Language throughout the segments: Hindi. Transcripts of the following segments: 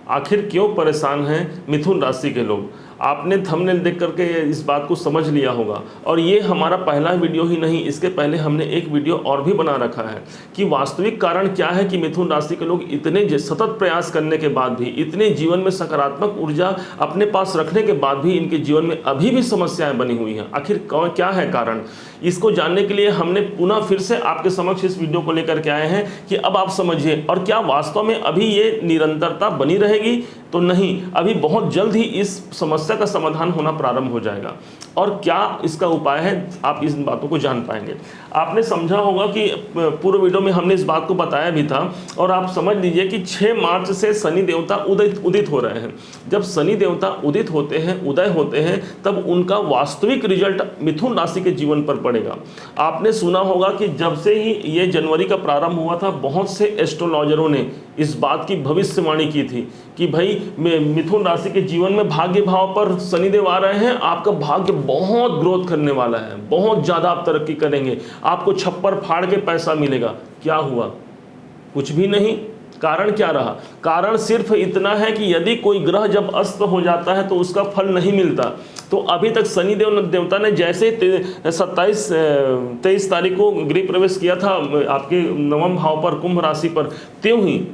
आखिर क्यों परेशान हैं मिथुन राशि के लोग? आपने थंबनेल देख करके इस बात को समझ लिया होगा। और ये हमारा पहला वीडियो ही नहीं, इसके पहले हमने एक वीडियो और भी बना रखा है कि वास्तविक कारण क्या है कि मिथुन राशि के लोग इतने सतत प्रयास करने के बाद भी, इतने जीवन में सकारात्मक ऊर्जा अपने पास रखने के बाद भी इनके जीवन में अभी भी समस्याएं बनी हुई हैं। आखिर क्या है कारण? इसको जानने के लिए हमने पुनः फिर से आपके समक्ष इस वीडियो को लेकर के आए हैं कि अब आप समझिए। और क्या वास्तव में अभी ये निरंतरता बनी रहेगी? तो नहीं, अभी बहुत जल्द ही इस समस्या का समाधान होना प्रारंभ हो जाएगा। और क्या इसका उपाय है, आप इन बातों को जान पाएंगे। आपने समझा होगा कि पूर्व वीडियो में हमने इस बात को बताया भी था, और आप समझ लीजिए कि 6 मार्च से शनि देवता उदित हो रहे हैं। जब शनि देवता उदित होते हैं, उदय होते हैं, तब उनका वास्तविक रिजल्ट मिथुन राशि के जीवन पर पड़ेगा। आपने सुना होगा कि जब से ही ये जनवरी का प्रारंभ हुआ था, बहुत से एस्ट्रोलॉजरों ने इस बात की भविष्यवाणी की थी कि भाई मिथुन राशि के जीवन में भाग्य भाव पर शनिदेव आ रहे हैं, आपका भाग्य बहुत ग्रोथ करने वाला है, बहुत ज़्यादा आप तरक्की करेंगे, आपको छप्पर फाड़ के पैसा मिलेगा। क्या हुआ? कुछ भी नहीं। कारण क्या रहा? कारण सिर्फ इतना है कि यदि कोई ग्रह जब अस्त हो जाता है तो उसका फल नहीं मिलता। तो अभी तक शनि देवता ने जैसे 23 तारीख को गृह प्रवेश किया था आपके 9वें भाव पर, कुंभ राशि पर, त्यों ही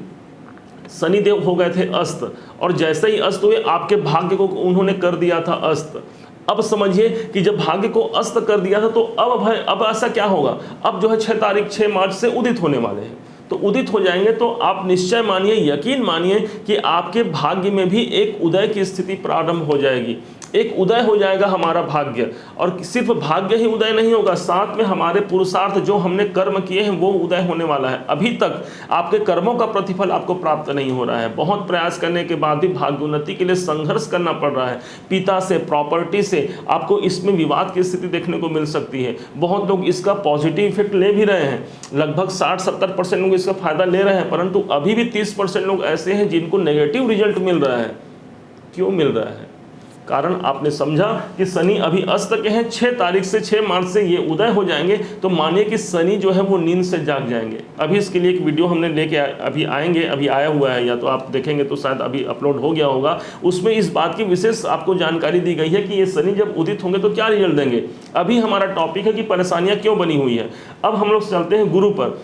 शनिदेव हो गए थे अस्त, और जैसे ही अस्त हुए आपके भाग्य को उन्होंने कर दिया था अस्त। अब समझिए कि जब भाग्य को अस्त कर दिया था तो अब ऐसा क्या होगा? अब जो है 6 मार्च से उदित होने वाले हैं। तो उदित हो जाएंगे तो आप निश्चय मानिए, यकीन मानिए कि आपके भाग्य में भी एक उदय की स्थिति प्रारंभ हो जाएगी। एक उदय हो जाएगा हमारा भाग्य। और सिर्फ भाग्य ही उदय नहीं होगा, साथ में हमारे पुरुषार्थ जो हमने कर्म किए हैं वो उदय होने वाला है। अभी तक आपके कर्मों का प्रतिफल आपको प्राप्त नहीं हो रहा है। बहुत प्रयास करने के बाद भी भाग्योन्नति के लिए संघर्ष करना पड़ रहा है। पिता से, प्रॉपर्टी से आपको इसमें विवाद की स्थिति देखने को मिल सकती है। बहुत लोग इसका पॉजिटिव इफेक्ट ले भी रहे हैं, लगभग 60-70% लोग इसका फायदा ले रहे हैं, परंतु अभी भी 30% लोग ऐसे हैं जिनको नेगेटिव रिजल्ट मिल रहा है। क्यों मिल रहा है? कारण आपने समझा कि शनि अभी अस्त के हैं। 6 तारीख से 6 मार्च से ये उदय हो जाएंगे, तो मानिए कि शनि जो है वो नींद से जाग जाएंगे। अभी इसके लिए एक वीडियो हमने लेके अभी आएंगे, अभी आया हुआ है, या तो आप देखेंगे तो शायद अभी अपलोड हो गया होगा। उसमें इस बात की विशेष आपको जानकारी दी गई है कि ये शनि जब उदित होंगे तो क्या रिजल्ट देंगे। अभी हमारा टॉपिक है कि परेशानियां क्यों बनी हुई है। अब हम लोग चलते हैं गुरु पर।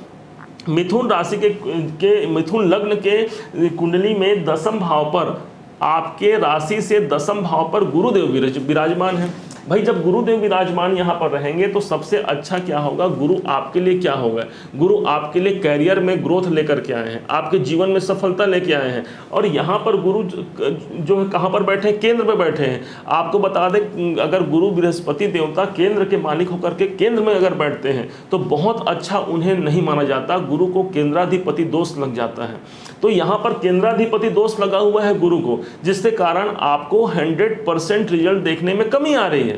मिथुन राशि के मिथुन लग्न के कुंडली में 10वें भाव पर, आपके राशि से 10वें भाव पर गुरुदेव विराजमान है। भाई जब गुरुदेव विराजमान यहाँ पर रहेंगे तो सबसे अच्छा क्या होगा? गुरु आपके लिए क्या होगा? गुरु आपके लिए कैरियर में ग्रोथ लेकर के आए हैं, आपके जीवन में सफलता लेके आए हैं। और यहाँ पर गुरु जो है कहाँ पर बैठे हैं? केंद्र में बैठे हैं। आपको बता दें, अगर गुरु बृहस्पति देवता केंद्र के मालिक होकर के केंद्र में अगर बैठते हैं तो बहुत अच्छा उन्हें नहीं माना जाता। गुरु को केंद्राधिपति दोष लग जाता है। तो यहाँ पर केंद्राधिपति दोष लगा हुआ है गुरु को, जिसके कारण आपको 100% रिजल्ट देखने में कमी आ रही है।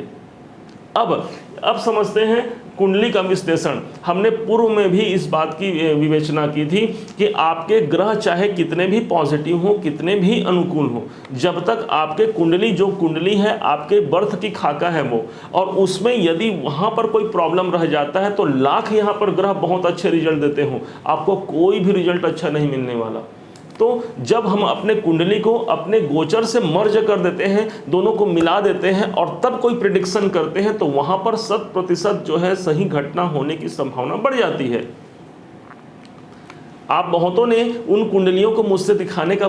अब समझते हैं कुंडली का विश्लेषण। हमने पूर्व में भी इस बात की विवेचना की थी कि आपके ग्रह चाहे कितने भी पॉजिटिव हो, कितने भी अनुकूल हो, जब तक आपके जो कुंडली है आपके बर्थ की खाका है वो, और उसमें यदि वहाँ पर कोई प्रॉब्लम रह जाता है तो लाख यहाँ पर ग्रह बहुत अच्छे रिजल्ट देते हो, आपको कोई भी रिजल्ट अच्छा नहीं मिलने वाला। तो जब हम अपने कुंडली को अपने गोचर से मर्ज कर देते हैं, दोनों को मिला देते हैं और तब कोई प्रेडिक्शन करते हैं, तो वहां पर 100% जो है सही घटना होने की संभावना बढ़ जाती है। आप बहुतों ने उन कुंडलियों को मुझसे दिखाने का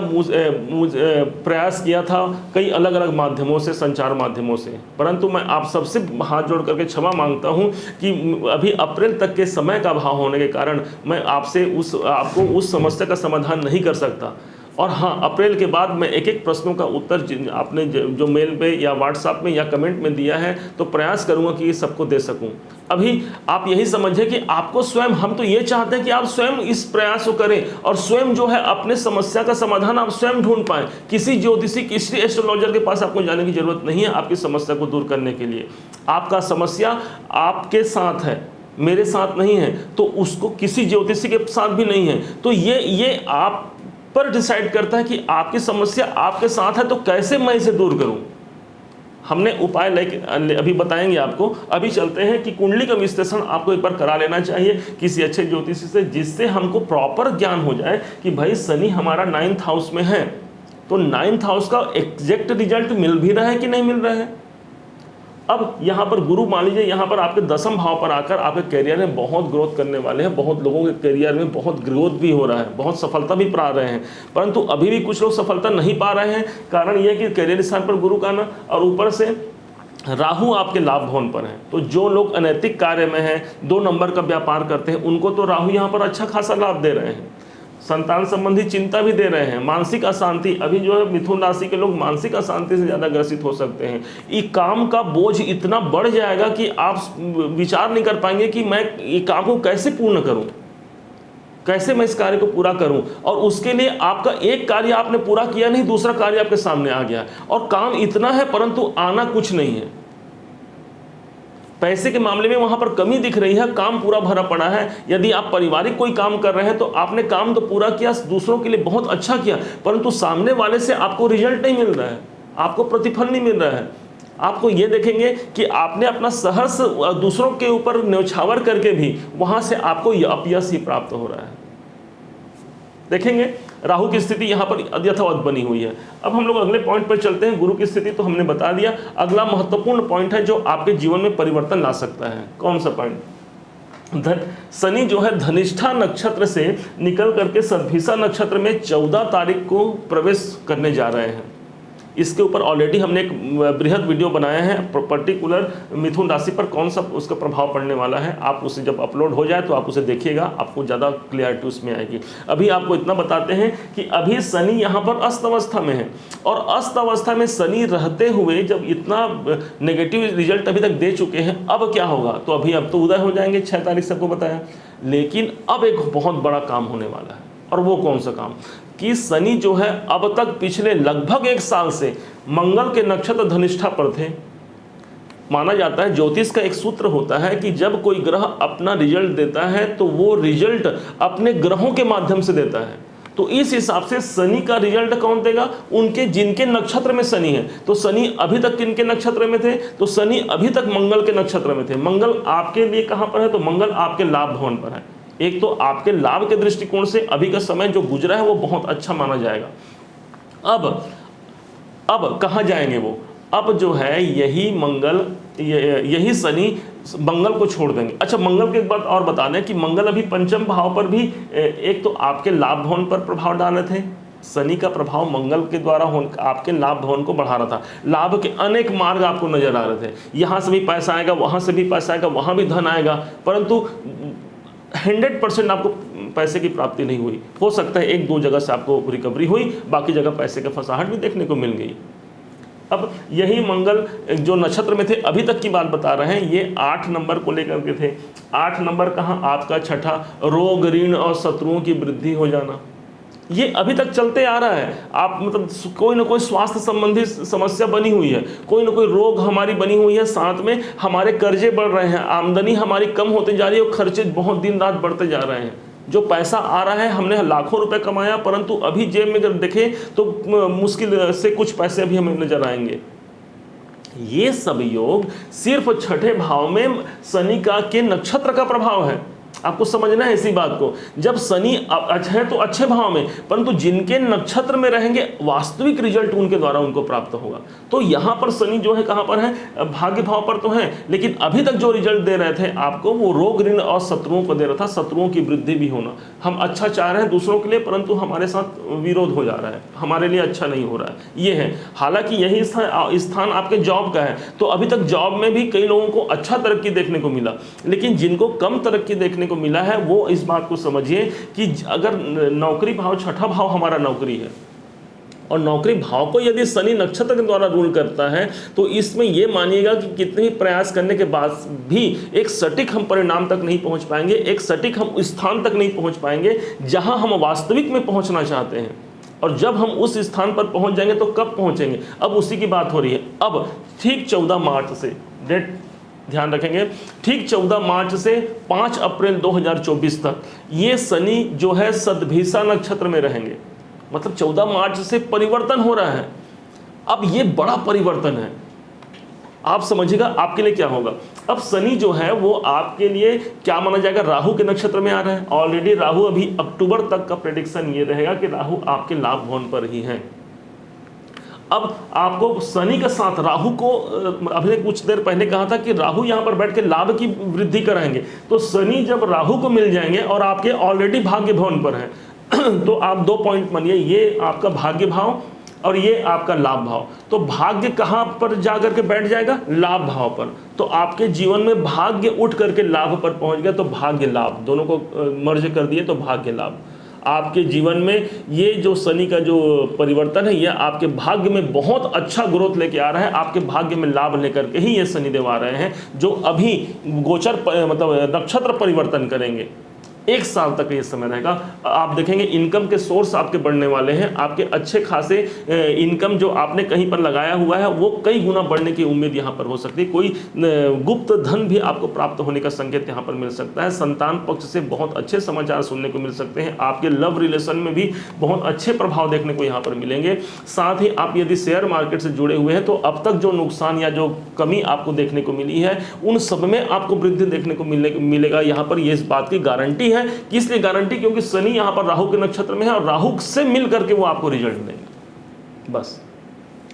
प्रयास किया था कई अलग अलग माध्यमों से, संचार माध्यमों से, परंतु मैं आप सबसे हाथ जोड़ करके क्षमा मांगता हूं कि अभी अप्रैल तक के समय का अभाव होने के कारण मैं आपको उस समस्या का समाधान नहीं कर सकता। और हाँ, अप्रैल के बाद मैं एक एक प्रश्नों का उत्तर आपने जो मेल पे या व्हाट्सएप में या कमेंट में दिया है तो प्रयास करूंगा कि ये सबको दे सकूं। अभी आप यही समझिए कि आपको स्वयं, हम तो ये चाहते हैं कि आप स्वयं इस प्रयास को करें और स्वयं जो है अपने समस्या का समाधान आप स्वयं ढूंढ पाएं। किसी ज्योतिषी, किसी एस्ट्रोलॉजर के पास आपको जाने की जरूरत नहीं है आपकी समस्या को दूर करने के लिए। आपका समस्या आपके साथ है, मेरे साथ नहीं है, तो उसको किसी ज्योतिषी के साथ भी नहीं है। तो ये आप पर डिसाइड करता है कि आपकी समस्या आपके साथ है, तो कैसे मैं इसे दूर करूं। हमने उपाय लेके अभी बताएंगे आपको। अभी चलते हैं कि कुंडली का विश्लेषण आपको एक बार करा लेना चाहिए किसी अच्छे ज्योतिषी से, जिससे हमको प्रॉपर ज्ञान हो जाए कि भाई शनि हमारा 9th हाउस में है तो 9th हाउस का एग्जैक्ट रिजल्ट मिल भी रहा है कि नहीं मिल रहा है। अब यहाँ पर गुरु मान लीजिए यहाँ पर आपके 10वें भाव पर आकर आपके करियर में बहुत ग्रोथ करने वाले हैं, बहुत लोगों के करियर में बहुत ग्रोथ भी हो रहा है, बहुत सफलता भी पा रहे हैं, परंतु अभी भी कुछ लोग सफलता नहीं पा रहे हैं। कारण यह कि करियर स्थान पर गुरु का ना, और ऊपर से राहु आपके लाभ भवन पर है। तो जो लोग अनैतिक कार्य में हैं, 2 नंबर का व्यापार करते हैं, उनको तो राहु यहाँ पर अच्छा खासा लाभ दे रहे हैं। संतान संबंधी चिंता भी दे रहे हैं। मानसिक अशांति, अभी जो है मिथुन राशि के लोग मानसिक अशांति से ज़्यादा ग्रसित हो सकते हैं। ये काम का बोझ इतना बढ़ जाएगा कि आप विचार नहीं कर पाएंगे कि मैं ये काम को कैसे पूर्ण करूं, कैसे मैं इस कार्य को पूरा करूं। और उसके लिए आपका एक कार्य आपने पूरा किया नहीं, दूसरा कार्य आपके सामने आ गया, और काम इतना है परंतु आना कुछ नहीं है। पैसे के मामले में वहां पर कमी दिख रही है, काम पूरा भरा पड़ा है। यदि आप पारिवारिक कोई काम कर रहे हैं तो आपने काम तो पूरा किया, दूसरों के लिए बहुत अच्छा किया, परंतु सामने वाले से आपको रिजल्ट नहीं मिल रहा है, आपको प्रतिफल नहीं मिल रहा है। आपको ये देखेंगे कि आपने अपना सहर्ष दूसरों के ऊपर न्यौछावर करके भी वहां से आपको अपयश ही प्राप्त हो रहा है। देखेंगे राहु की स्थिति यहाँ पर यथावत बनी हुई है। अब हम लोग अगले पॉइंट पर चलते हैं। गुरु की स्थिति तो हमने बता दिया। अगला महत्वपूर्ण पॉइंट है जो आपके जीवन में परिवर्तन ला सकता है। कौन सा पॉइंट? शनि जो है धनिष्ठा नक्षत्र से निकल करके सद्भिषा नक्षत्र में 14 तारीख को प्रवेश करने जा रहे हैं। इसके ऊपर ऑलरेडी हमने एक बृहद वीडियो बनाया है, पर्टिकुलर मिथुन राशि पर कौन सा उसका प्रभाव पड़ने वाला है। आप उसे जब अपलोड हो जाए तो आप उसे देखिएगा, आपको ज़्यादा क्लियरिटी उसमें आएगी। अभी आपको इतना बताते हैं कि अभी शनि यहाँ पर अस्त अवस्था में है, और अस्त अवस्था में शनि रहते हुए जब इतना नेगेटिव रिजल्ट अभी तक दे चुके हैं, अब क्या होगा? तो अब तो उदय हो जाएंगे 6 तारीख से, आपको बताया। लेकिन अब एक बहुत बड़ा काम होने वाला है, और वो कौन सा काम? कि शनि जो है अब तक पिछले लगभग 1 साल से मंगल के नक्षत्र धनिष्ठा पर थे। माना जाता है, ज्योतिष का एक सूत्र होता है कि जब कोई ग्रह अपना रिजल्ट देता है तो वो रिजल्ट अपने ग्रहों के माध्यम से देता है। तो इस हिसाब से शनि का रिजल्ट कौन देगा? उनके जिनके नक्षत्र में शनि है। तो शनि अभी तक किनके नक्षत्र में थे? तो शनि अभी तक मंगल के नक्षत्र में थे। मंगल आपके लिए कहां पर है? तो मंगल आपके लाभ भवन पर है। एक तो आपके लाभ के दृष्टिकोण से अभी का समय जो गुजरा है वो बहुत अच्छा माना जाएगा। अब कहाँ जाएंगे वो? अब जो है यही मंगल, यही शनि मंगल को छोड़ देंगे। अच्छा, मंगल के एक बात और बता दें कि मंगल अभी 5वें भाव पर भी एक तो आपके लाभ भवन पर प्रभाव डाल रहे थे। शनि का प्रभाव मंगल के द्वारा आपके लाभ भवन को बढ़ा रहा था। लाभ के अनेक मार्ग आपको नजर आ रहे थे। यहाँ से भी पैसा आएगा, वहाँ से भी पैसा आएगा, वहाँ भी धन आएगा, परंतु 100% आपको पैसे की प्राप्ति नहीं हुई। हो सकता है 1-2 जगह से आपको रिकवरी हुई, बाकी जगह पैसे का फंसाहट भी देखने को मिल गई। अब यही मंगल जो नक्षत्र में थे, अभी तक की बात बता रहे हैं, ये 8 नंबर को लेकर के थे। 8 नंबर कहाँ? आपका छठा, रोग ऋण और शत्रुओं की वृद्धि हो जाना। ये अभी तक चलते आ रहा है। आप मतलब कोई ना कोई स्वास्थ्य संबंधी समस्या बनी हुई है, कोई ना कोई रोग हमारी बनी हुई है, साथ में हमारे कर्जे बढ़ रहे हैं, आमदनी हमारी कम होती जा रही है और खर्चे बहुत दिन रात बढ़ते जा रहे हैं। जो पैसा आ रहा है, हमने लाखों रुपए कमाया, परंतु अभी जेब में अगर देखें तो मुश्किल से कुछ पैसे अभी हमें नजर आएंगे। ये सब योग सिर्फ छठे भाव में शनि का के नक्षत्र का प्रभाव है। आपको समझना है इसी बात को। जब शनि है तो अच्छे भाव में, परंतु जिनके नक्षत्र में रहेंगे वास्तविक रिजल्ट उनके द्वारा उनको प्राप्त होगा। तो यहाँ पर शनि जो है कहाँ पर है? भाग्य भाव पर तो है, लेकिन अभी तक जो रिजल्ट दे रहे थे आपको वो रोग ऋण और शत्रुओं को दे रहा था। शत्रुओं की वृद्धि भी होना, हम अच्छा चाह रहे हैं दूसरों के लिए, परंतु हमारे साथ विरोध हो जा रहा है, हमारे लिए अच्छा नहीं हो रहा है। ये है। हालांकि यही स्थान आपके जॉब का है, तो अभी तक जॉब में भी कई लोगों को अच्छा तरक्की देखने को मिला, लेकिन जिनको कम तरक्की देखने को मिला है वो इस बात को समझिए कि अगर नौकरी भाव, छठा भाव हमारा नौकरी है, और नौकरी भाव को यदि शनि नक्षत्र के द्वारा रूल करता है, तो इसमें यह मानिएगा कि कितने भी प्रयास करने के बाद भी एक सटीक हम परिणाम तक नहीं पहुंच पाएंगे, एक सटीक हम स्थान तक नहीं पहुंच पाएंगे जहां हम वास्तविक में पहुंचना चाहते हैं। और जब हम उस स्थान पर पहुंच जाएंगे तो कब पहुंचेंगे, अब उसी की बात हो रही है। अब ठीक 14 मार्च से, डेट ध्यान रखेंगे, ठीक 14 मार्च से 5 अप्रैल 2024 तक ये शनि जो है सद्भिषा नक्षत्र में रहेंगे। मतलब 14 मार्च से परिवर्तन हो रहा है। अब ये बड़ा परिवर्तन है, आप समझिएगा आपके लिए क्या होगा। अब शनि जो है वो आपके लिए क्या माना जाएगा? राहु के नक्षत्र में आ रहा है। ऑलरेडी राहु अभी अक्टूबर तक का प्रेडिक्शन ये रहेगा कि राहु आपके लाभ भवन पर ही है। अब आपको शनि के साथ राहु को, अभी कुछ देर पहले कहा था कि राहु यहाँ पर बैठ के लाभ की वृद्धि कराएंगे, तो शनि जब राहु को मिल जाएंगे और आपके ऑलरेडी भाग्य भवन पर हैं तो आप 2 पॉइंट मानिए, ये आपका भाग्य भाव और ये आपका लाभ भाव। तो भाग्य कहाँ पर जाकर के बैठ जाएगा? लाभ भाव पर। तो आपके जीवन में भाग्य उठ करके लाभ पर पहुंच गया, तो भाग्य लाभ दोनों को मर्ज कर दिए तो भाग्य लाभ। आपके जीवन में ये जो शनि का जो परिवर्तन है, ये आपके भाग्य में बहुत अच्छा ग्रोथ लेके आ रहा है, आपके भाग्य में लाभ लेकर के ही ये शनिदेव आ रहे हैं, जो अभी गोचर मतलब नक्षत्र परिवर्तन करेंगे। 1 साल तक ये समय रहेगा। आप देखेंगे इनकम के सोर्स आपके बढ़ने वाले हैं, आपके अच्छे खासे इनकम जो आपने कहीं पर लगाया हुआ है वो कई गुना बढ़ने की उम्मीद यहाँ पर हो सकती है। कोई गुप्त धन भी आपको प्राप्त होने का संकेत यहाँ पर मिल सकता है। संतान पक्ष से बहुत अच्छे समाचार सुनने को मिल सकते हैं। आपके लव रिलेशन में भी बहुत अच्छे प्रभाव देखने को यहाँ पर मिलेंगे। साथ ही आप यदि शेयर मार्केट से जुड़े हुए हैं तो अब तक जो नुकसान या जो कमी आपको देखने को मिली है, उन सब में आपको वृद्धि देखने को मिलेगा। यहाँ पर ये इस बात की गारंटी है। किस लिए गारंटी? क्योंकि शनि यहां पर राहु के नक्षत्र में है और राहु से मिल करके वो आपको रिजल्ट देंगे। बस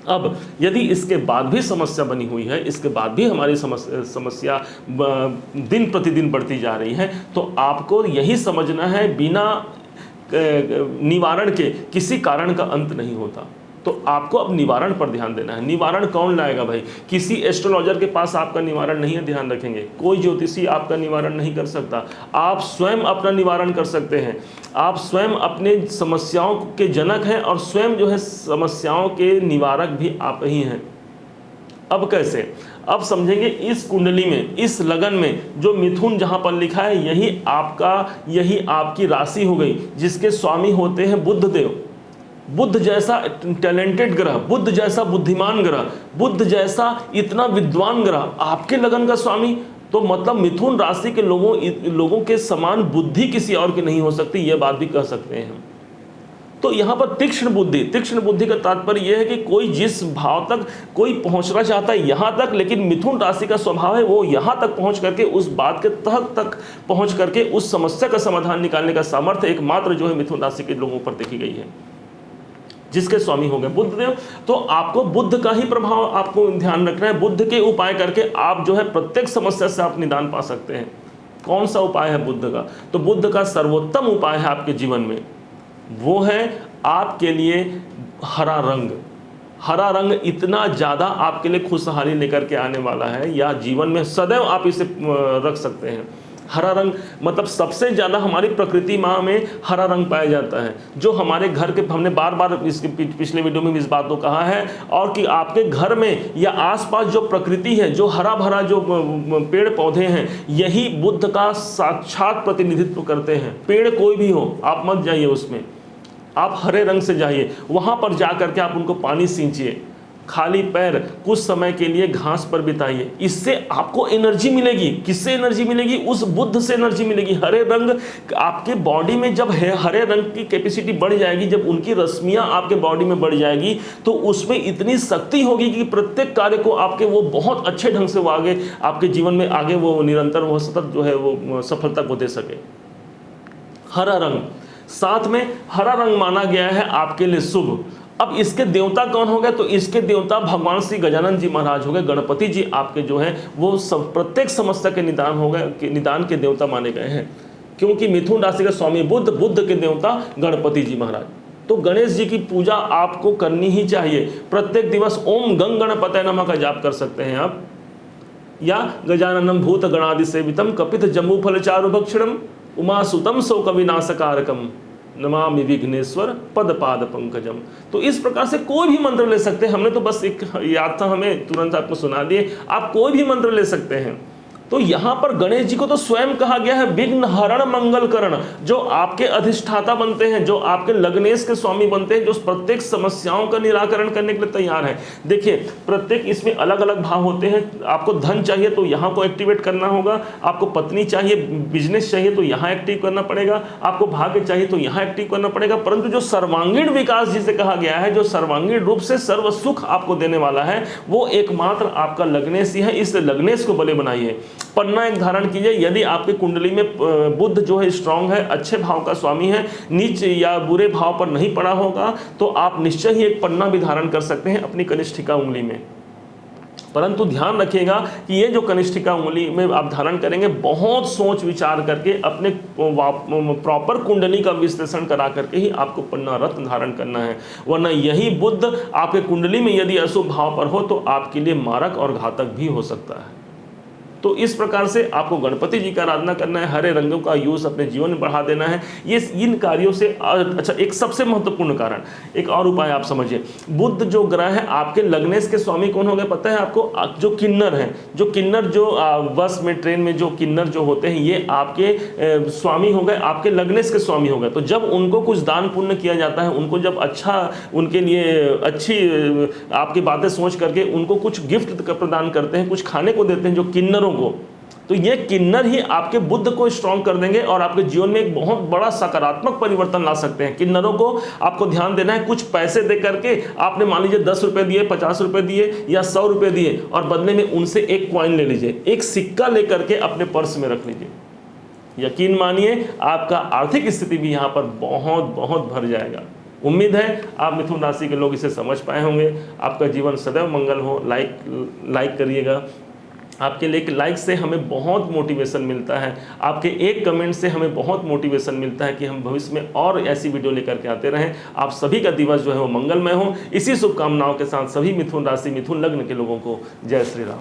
अब यदि इसके बाद भी समस्या बनी हुई है, इसके बाद भी हमारी समस्या दिन प्रतिदिन बढ़ती जा रही है, तो आपको यही समझना है, बिना निवारण के किसी कारण का अंत नहीं होता। तो आपको अब निवारण पर ध्यान देना है। निवारण कौन लाएगा भाई? किसी एस्ट्रोलॉजर के पास आपका निवारण नहीं है, ध्यान रखेंगे। कोई ज्योतिषी आपका निवारण नहीं कर सकता। आप स्वयं अपना निवारण कर सकते हैं। आप स्वयं अपने समस्याओं के जनक हैं और स्वयं जो है समस्याओं के निवारक भी आप ही हैं। अब कैसे? अब समझेंगे इस कुंडली में, इस लगन में जो मिथुन जहां पर लिखा है, यही आपकी राशि हो गई, जिसके स्वामी होते हैं बुध देव। बुध जैसा टैलेंटेड ग्रह, बुध जैसा बुद्धिमान ग्रह, बुध जैसा इतना विद्वान ग्रह आपके लगन का स्वामी, तो मतलब मिथुन राशि के लोगों के समान बुद्धि किसी और की नहीं हो सकती, यह बात भी कह सकते हैं हम। तो यहाँ पर तीक्ष्ण बुद्धि का तात्पर्य यह है कि कोई जिस भाव तक कोई पहुंचना चाहता है यहाँ तक, लेकिन मिथुन राशि का स्वभाव है वो यहाँ तक पहुंच करके उस बात के तह तक पहुंच करके उस समस्या का समाधान निकालने का सामर्थ्य एकमात्र जो है मिथुन राशि के लोगों पर देखी गई है, जिसके स्वामी हो गए बुध देव। तो आपको बुद्ध का ही प्रभाव आपको ध्यान रखना है। बुद्ध के उपाय करके आप जो है प्रत्येक समस्या से आप निदान पा सकते हैं। कौन सा उपाय है बुद्ध का? तो बुद्ध का सर्वोत्तम उपाय है आपके जीवन में, वो है आपके लिए हरा रंग। हरा रंग इतना ज़्यादा आपके लिए खुशहाली लेकर के आने वाला है, या जीवन में सदैव आप इसे रख सकते हैं। हरा रंग मतलब सबसे ज़्यादा हमारी प्रकृति माँ में हरा रंग पाया जाता है, जो हमारे घर के, हमने बार बार इसके पिछले वीडियो में भी इस बात को कहा है, और कि आपके घर में या आसपास जो प्रकृति है, जो हरा भरा जो पेड़ पौधे हैं, यही बुद्ध का साक्षात प्रतिनिधित्व करते हैं। पेड़ कोई भी हो, आप मत जाइए उसमें, आप हरे रंग से जाइए, वहाँ पर जा करके आप उनको पानी सींचिए, खाली पैर कुछ समय के लिए घास पर बिताइए। इससे आपको एनर्जी मिलेगी। किससे एनर्जी मिलेगी? उस बुद्ध से एनर्जी मिलेगी। हरे रंग आपके बॉडी में जब है, हरे रंग की कैपेसिटी बढ़ जाएगी, जब उनकी रश्मियां आपके बॉडी में बढ़ जाएगी, तो उसमें इतनी शक्ति होगी कि प्रत्येक कार्य को आपके वो बहुत अच्छे ढंग से वो आगे आपके जीवन में आगे वो निरंतर वो सतत जो है वो सफलता को दे सके। हरा रंग, साथ में हरा रंग माना गया है आपके लिए शुभ। अब इसके देवता कौन हो गए? तो इसके देवता भगवान श्री गजानन जी महाराज हो गए। गणपति जी आपके जो है वो सब प्रत्येक समस्या के निदान हो गए, निदान के देवता माने गए हैं, क्योंकि मिथुन राशि का स्वामी बुद्ध, बुद्ध के देवता गणपति जी महाराज। तो गणेश जी की पूजा आपको करनी ही चाहिए। प्रत्येक दिवस ओम गंग गणपतये नमः का जाप कर सकते हैं आप, या गजाननम भूत गणादि सेवितम कपित जम्बू फल चारु भक्षणम उमासुतम शोक विनाशकारकम नमामि विघ्नेश्वर पद पाद पंकजम। तो इस प्रकार से कोई भी मंत्र ले सकते हैं। हमने तो बस एक याद था, हमें तुरंत आपको सुना दिए। आप कोई भी मंत्र ले सकते हैं। तो यहाँ पर गणेश जी को तो स्वयं कहा गया है विघ्न हरण मंगल करण, जो आपके अधिष्ठाता बनते हैं, जो आपके लग्नेश के स्वामी बनते हैं, जो प्रत्येक समस्याओं का निराकरण करने के लिए तैयार है। देखिए प्रत्येक इसमें अलग अलग भाव होते हैं। आपको धन चाहिए तो यहाँ को एक्टिवेट करना होगा, आपको पत्नी चाहिए, बिजनेस चाहिए तो यहाँ एक्टिव करना पड़ेगा, आपको भाग्य चाहिए तो यहाँ एक्टिव करना पड़ेगा। परंतु जो सर्वांगीण विकास जिसे कहा गया है, जो सर्वांगीण रूप से सर्व सुख आपको देने वाला है, वो एकमात्र आपका लग्नेश ही है। इस लग्नेश को बले बनाइए। पन्ना एक धारण कीजिए। यदि आपकी कुंडली में बुध जो है स्ट्रांग है, अच्छे भाव का स्वामी है, नीच या बुरे भाव पर नहीं पड़ा होगा, तो आप निश्चय ही एक पन्ना भी धारण कर सकते हैं अपनी कनिष्ठिका उंगली में। परंतु ध्यान रखिएगा कि ये जो कनिष्ठिका उंगली में आप धारण करेंगे, बहुत सोच विचार करके अपने प्रॉपर कुंडली का विश्लेषण करा करके ही आपको पन्ना रत्न धारण करना है, वरना यही बुध आपके कुंडली में यदि अशुभ भाव पर हो तो आपके लिए मारक और घातक भी हो सकता है। तो इस प्रकार से आपको गणपति जी का आराधना करना है, हरे रंगों का यूज अपने जीवन में बढ़ा देना है। ये इन कार्यों से अच्छा, एक सबसे महत्वपूर्ण कारण, एक और उपाय आप समझिए। बुध जो ग्रह है आपके लग्नेश के स्वामी कौन हो गए पता है आपको? जो किन्नर है, जो किन्नर जो बस में ट्रेन में जो किन्नर जो होते हैं, ये आपके स्वामी हो गए, आपके लग्नेश के स्वामी हो गए। तो जब उनको कुछ दान पुण्य किया जाता है, उनको जब अच्छा, उनके लिए अच्छी आपकी बातें सोच करके उनको कुछ गिफ्ट प्रदान करते हैं, कुछ खाने को देते हैं जो किन्नरों को, तो ये किन्नर ही आपके बुद्ध को स्ट्रॉन्ग कर देंगे और आपके जीवन में एक बहुत बड़ा सकारात्मक परिवर्तन ला सकते हैं। किन्नरों को आपको ध्यान देना है, कुछ पैसे दे करके आपने मान लीजिए 10 रुपए दिए, 50 रुपए दिए या 100 रुपए दिए और बदले में उनसे एक कॉइन ले लीजिए, एक सिक्का लेकर के अपने पर्स में रख लीजिए। यकीन मानिए आपका आर्थिक स्थिति भी यहाँ पर बहुत बहुत भर जाएगा। उम्मीद है आप मिथुन राशि के लोग इसे समझ पाए होंगे। आपका जीवन सदैव मंगल हो। लाइक करिएगा। आपके लाइक से हमें बहुत मोटिवेशन मिलता है, आपके एक कमेंट से हमें बहुत मोटिवेशन मिलता है कि हम भविष्य में और ऐसी वीडियो लेकर के आते रहें। आप सभी का दिवस जो है वो मंगलमय हो। इसी शुभकामनाओं के साथ सभी मिथुन राशि, मिथुन लग्न के लोगों को जय श्री राम।